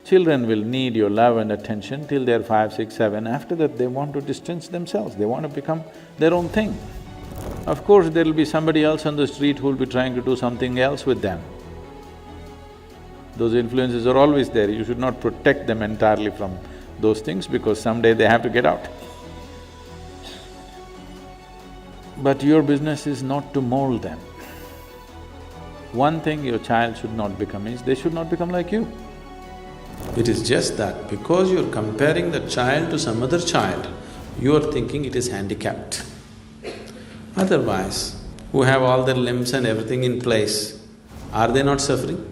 Children will need your love and attention till they're 5, 6, 7. After that, they want to distance themselves, they want to become their own thing. Of course, there'll be somebody else on the street who'll be trying to do something else with them. Those influences are always there, you should not protect them entirely from those things because someday they have to get out. But your business is not to mold them. One thing your child should not become is, they should not become like you. It is just that because you're comparing the child to some other child, you are thinking it is handicapped. Otherwise, who have all their limbs and everything in place, are they not suffering?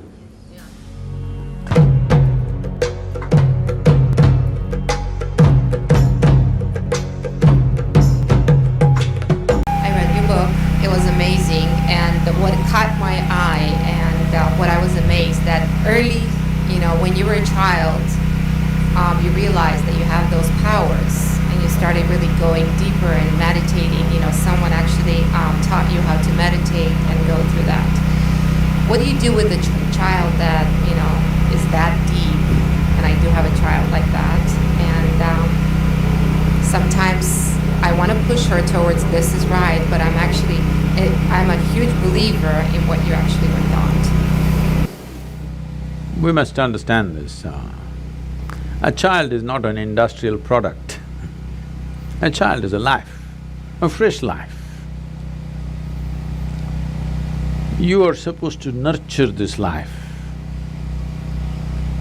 I read your book, it was amazing, and what caught my eye and what I was amazed that early, when you were a child, you realized that you have those powers and you started really going deeper and meditating. Someone actually taught you how to meditate and go through that. What do you do with a child that, is that deep? And I do have a child like that. And sometimes I want to push her towards this is right, but I'm a huge believer in what you actually were taught. We must understand this. A child is not an industrial product. A child is a life, a fresh life. You are supposed to nurture this life.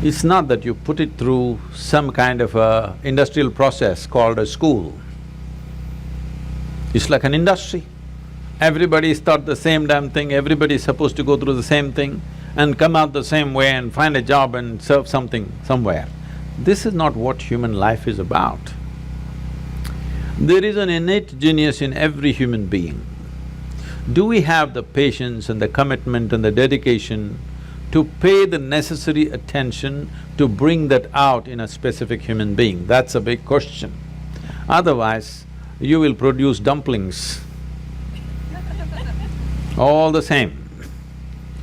It's not that you put it through some kind of a industrial process called a school. It's like an industry. Everybody's taught the same damn thing, everybody's supposed to go through the same thing and come out the same way and find a job and serve something somewhere. This is not what human life is about. There is an innate genius in every human being. Do we have the patience and the commitment and the dedication to pay the necessary attention to bring that out in a specific human being? That's a big question. Otherwise, you will produce dumplings all the same,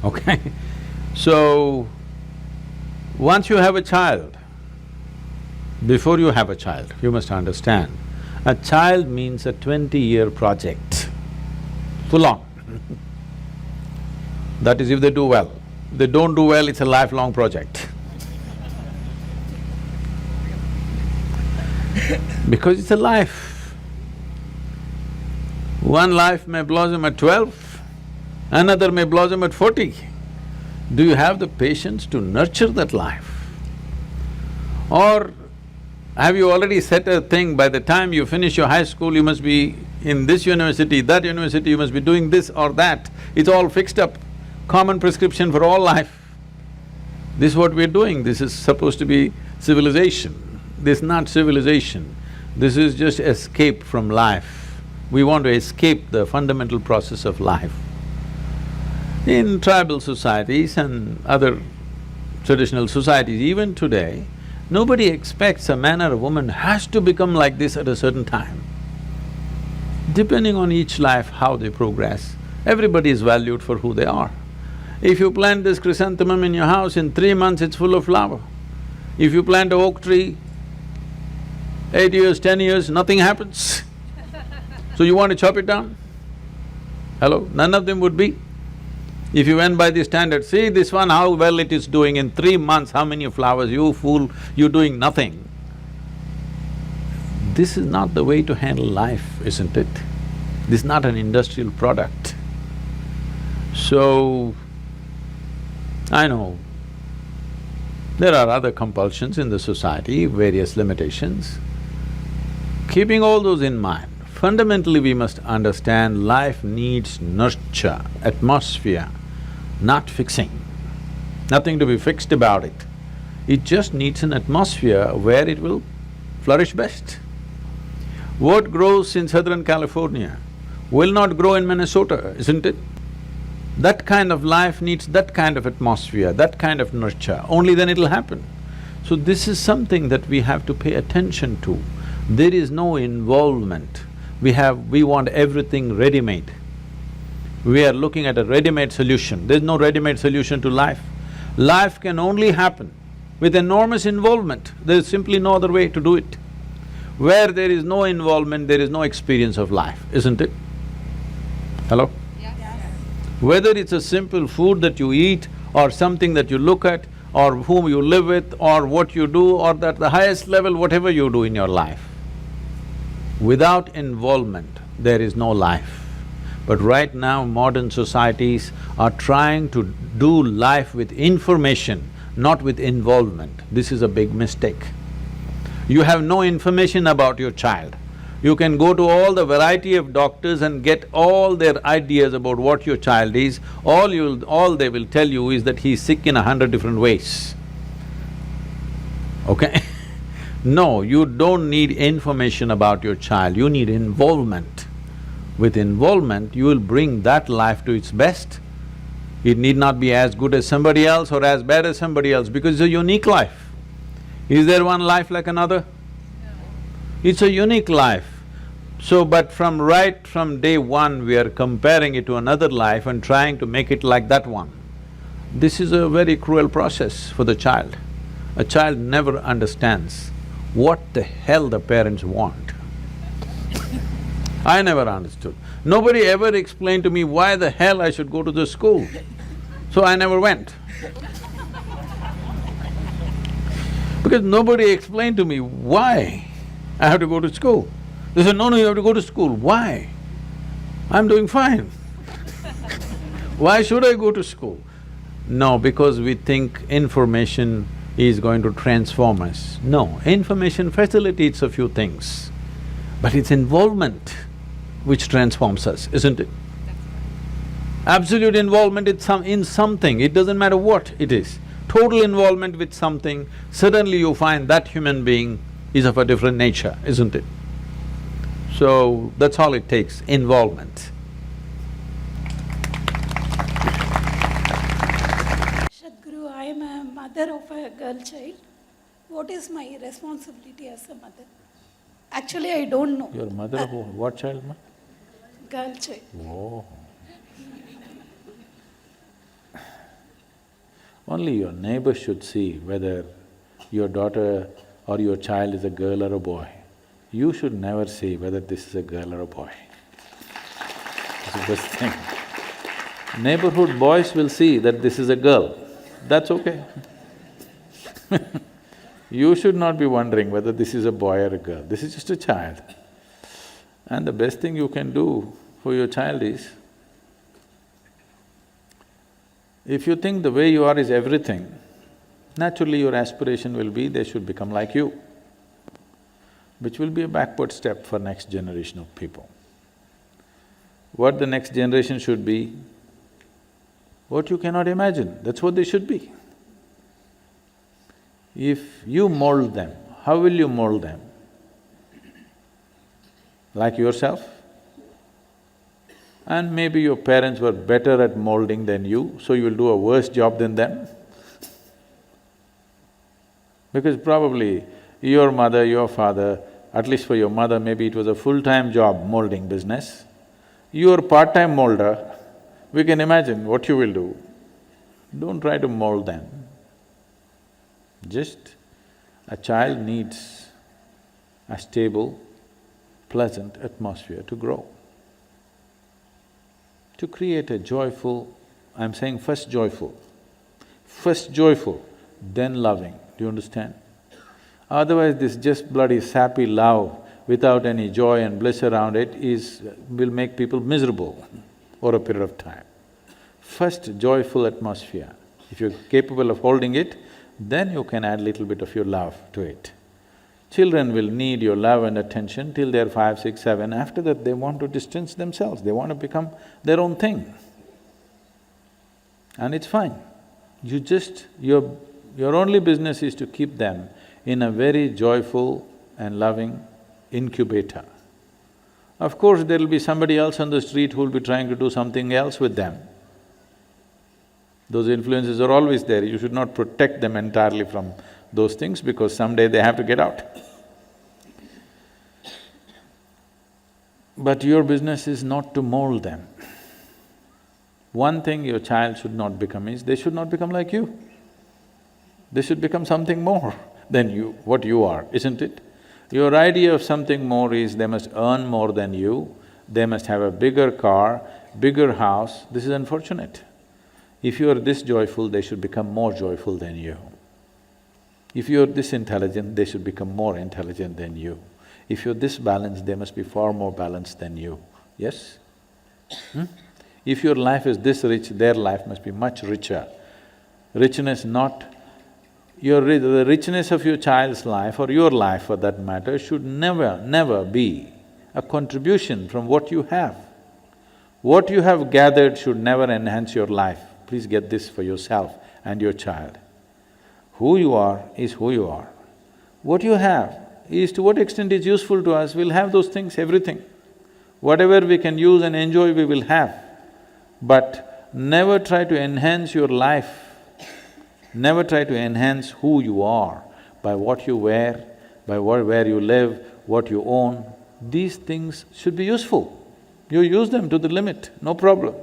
okay? So, once you have a child, before you have a child, you must understand, a child means a 20-year project, full on. That is if they do well. If they don't do well, it's a lifelong project. Because it's a life. One life may blossom at 12, another may blossom at 40. Do you have the patience to nurture that life? Or have you already set a thing, by the time you finish your high school, you must be in this university, that university, you must be doing this or that. It's all fixed up, common prescription for all life. This is what we're doing, this is supposed to be civilization. This is not civilization, this is just escape from life. We want to escape the fundamental process of life. In tribal societies and other traditional societies, even today, nobody expects a man or a woman has to become like this at a certain time. Depending on each life, how they progress, everybody is valued for who they are. If you plant this chrysanthemum in your house, in 3 months it's full of flower. If you plant an oak tree, 8 years, 10 years, nothing happens. So you want to chop it down? Hello? None of them would be. If you went by the standard, see this one, how well it is doing, in 3 months, how many flowers, you fool, you're doing nothing. This is not the way to handle life, isn't it? This is not an industrial product. So, I know there are other compulsions in the society, various limitations. Keeping all those in mind, fundamentally we must understand life needs nurture, atmosphere, not fixing. Nothing to be fixed about it. It just needs an atmosphere where it will flourish best. What grows in Southern California will not grow in Minnesota, isn't it? That kind of life needs that kind of atmosphere, that kind of nurture, only then it'll happen. So this is something that we have to pay attention to. There is no involvement. We want everything ready-made. We are looking at a ready-made solution. There's no ready-made solution to life. Life can only happen with enormous involvement. There is simply no other way to do it. Where there is no involvement, there is no experience of life, isn't it? Hello? Yes. Whether it's a simple food that you eat, or something that you look at, or whom you live with, or what you do, or at the highest level, whatever you do in your life, without involvement, there is no life. But right now, modern societies are trying to do life with information, not with involvement. This is a big mistake. You have no information about your child. You can go to all the variety of doctors and get all their ideas about what your child is. All they will tell you is that he's sick in 100 different ways. Okay? No, you don't need information about your child, you need involvement. With involvement, you will bring that life to its best. It need not be as good as somebody else or as bad as somebody else, because it's a unique life. Is there one life like another? No. It's a unique life. So, but from day one, we are comparing it to another life and trying to make it like that one. This is a very cruel process for the child. A child never understands what the hell the parents want. I never understood. Nobody ever explained to me why the hell I should go to the school. So I never went. Because nobody explained to me why I have to go to school. They said, no, you have to go to school. Why? I'm doing fine. Why should I go to school? No, because we think information is going to transform us. No, information facilitates a few things, but it's involvement which transforms us, isn't it? Absolute involvement in something, it doesn't matter what it is. Total involvement with something, suddenly you find that human being is of a different nature, isn't it? So, that's all it takes, involvement. Sadhguru, I am a mother of a girl child. What is my responsibility as a mother? Actually, I don't know. You're mother of what child, ma? Girl child. Oh. Only your neighbor should see whether your daughter or your child is a girl or a boy. You should never see whether this is a girl or a boy. That's the best thing. Neighborhood boys will see that this is a girl, that's okay. You should not be wondering whether this is a boy or a girl, this is just a child. And the best thing you can do for your child is, if you think the way you are is everything, naturally your aspiration will be they should become like you, which will be a backward step for next generation of people. What the next generation should be, what you cannot imagine, that's what they should be. If you mold them, how will you mold them? Like yourself? And maybe your parents were better at molding than you, so you will do a worse job than them. Because probably your mother, your father, at least for your mother, maybe it was a full-time job, molding business. You are part-time molder, we can imagine what you will do. Don't try to mold them. Just a child needs a stable, pleasant atmosphere to grow. To create a joyful, I'm saying first joyful, then loving, do you understand? Otherwise this just bloody sappy love without any joy and bliss around it will make people miserable over a period of time. First joyful atmosphere, if you're capable of holding it, then you can add little bit of your love to it. Children will need your love and attention till they're 5, 6, 7. After that, they want to distance themselves, they want to become their own thing. And it's fine. Your only business is to keep them in a very joyful and loving incubator. Of course, there'll be somebody else on the street who'll be trying to do something else with them. Those influences are always there, you should not protect them entirely from those things because someday they have to get out. But your business is not to mold them. One thing your child should not become is, they should not become like you. They should become something more than what you are, isn't it? Your idea of something more is they must earn more than you, they must have a bigger car, bigger house. This is unfortunate. If you are this joyful, they should become more joyful than you. If you are this intelligent, they should become more intelligent than you. If you're this balanced, they must be far more balanced than you. Yes? If your life is this rich, their life must be much richer. Richness not… the richness of your child's life or your life for that matter should never be a contribution from what you have. What you have gathered should never enhance your life. Please get this for yourself and your child. Who you are is who you are. What you have is to what extent is useful to us, we'll have those things, everything. Whatever we can use and enjoy, we will have. But never try to enhance your life, never try to enhance who you are by what you wear, by where you live, what you own. These things should be useful. You use them to the limit, no problem.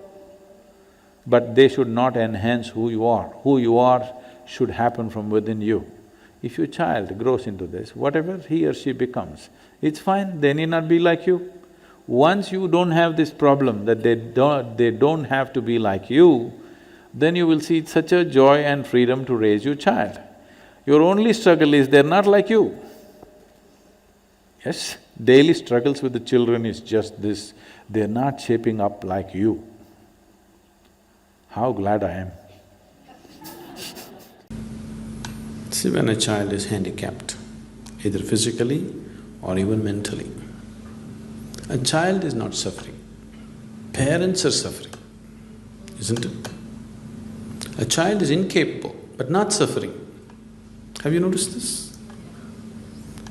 But they should not enhance who you are. Who you are should happen from within you. If your child grows into this, whatever he or she becomes, it's fine, they need not be like you. Once you don't have this problem that they don't have to be like you, then you will see it's such a joy and freedom to raise your child. Your only struggle is they're not like you. Yes, daily struggles with the children is just this, they're not shaping up like you. How glad I am. See, when a child is handicapped, either physically or even mentally, a child is not suffering, parents are suffering, isn't it? A child is incapable but not suffering. Have you noticed this?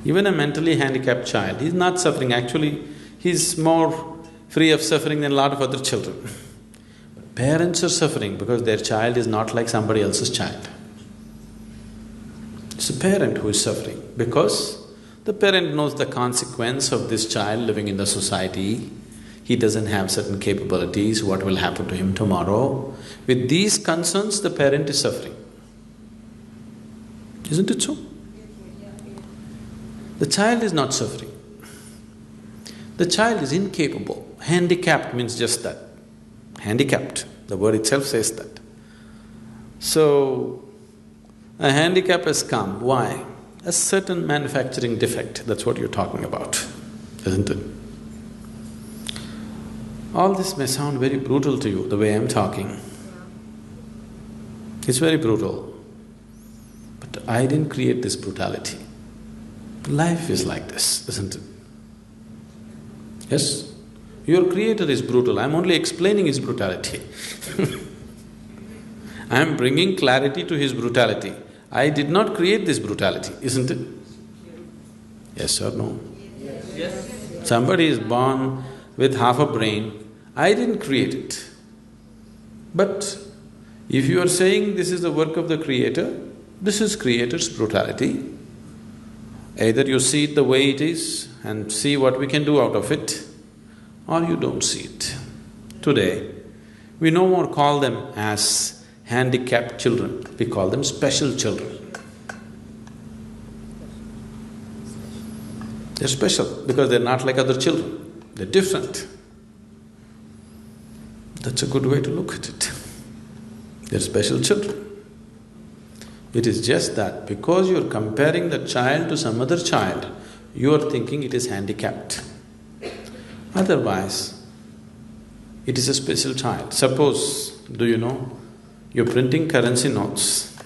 Even a mentally handicapped child, he's not suffering, actually he's more free of suffering than a lot of other children. But parents are suffering because their child is not like somebody else's child. It's a parent who is suffering because the parent knows the consequence of this child living in the society. He doesn't have certain capabilities, what will happen to him tomorrow. With these concerns, the parent is suffering. Isn't it so? The child is not suffering. The child is incapable. Handicapped means just that. Handicapped, the word itself says that. So, a handicap has come, why? A certain manufacturing defect, that's what you're talking about, isn't it? All this may sound very brutal to you, the way I'm talking. It's very brutal. But I didn't create this brutality. Life is like this, isn't it? Yes? Your creator is brutal, I'm only explaining his brutality. I'm bringing clarity to his brutality. I did not create this brutality, isn't it? Yes or no? Yes. Somebody is born with half a brain, I didn't create it. But if you are saying this is the work of the creator, this is creator's brutality. Either you see it the way it is and see what we can do out of it, or you don't see it. Today, we no more call them as handicapped children, we call them special children. They're special because they're not like other children, they're different. That's a good way to look at it. They're special children. It is just that because you're comparing the child to some other child, you are thinking it is handicapped. Otherwise, it is a special child. Suppose, do you know, you're printing currency notes.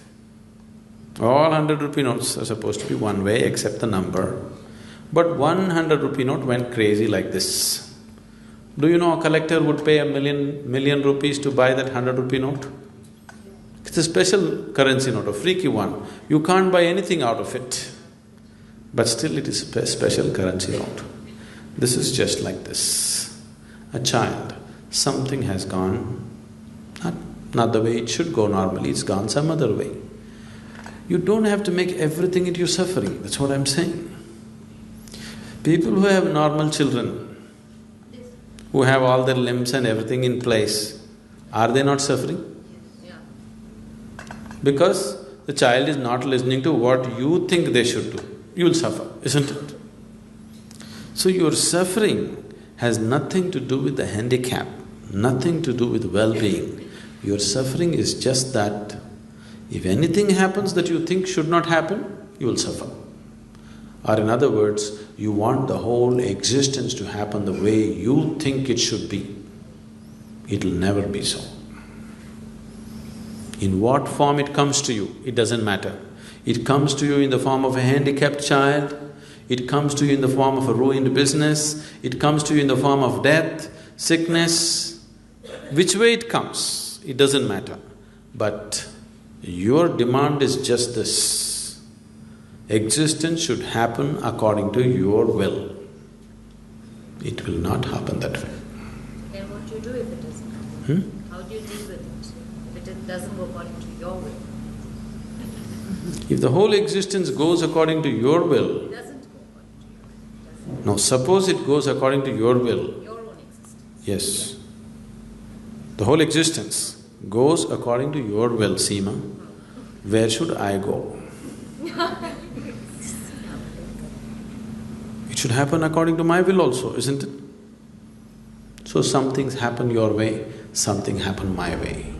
All 100 rupee notes are supposed to be one way except the number. But 100 rupee note went crazy like this. Do you know a collector would pay a million rupees to buy that 100 rupee note? It's a special currency note, a freaky one. You can't buy anything out of it. But still it is a special currency note. This is just like this. A child, something has gone, not the way it should go normally, it's gone some other way. You don't have to make everything into suffering, that's what I'm saying. People who have normal children, who have all their limbs and everything in place, are they not suffering? Because the child is not listening to what you think they should do, you will suffer, isn't it? So your suffering has nothing to do with the handicap, nothing to do with well-being. Your suffering is just that if anything happens that you think should not happen, you will suffer. Or in other words, you want the whole existence to happen the way you think it should be. It'll never be so. In what form it comes to you, it doesn't matter. It comes to you in the form of a handicapped child, it comes to you in the form of a ruined business, it comes to you in the form of death, sickness. Which way it comes, it doesn't matter. But your demand is just this: existence should happen according to your will. It will not happen that way. Then what do you do if it doesn't happen? How do you deal with it if it doesn't go according to your will? If the whole existence goes according to your will… It doesn't go according to your will. Now suppose it goes according to your will. Your own existence. Yes. The whole existence goes according to your will, Seema. Where should I go? It should happen according to my will also, isn't it? So some things happen your way, something happen my way.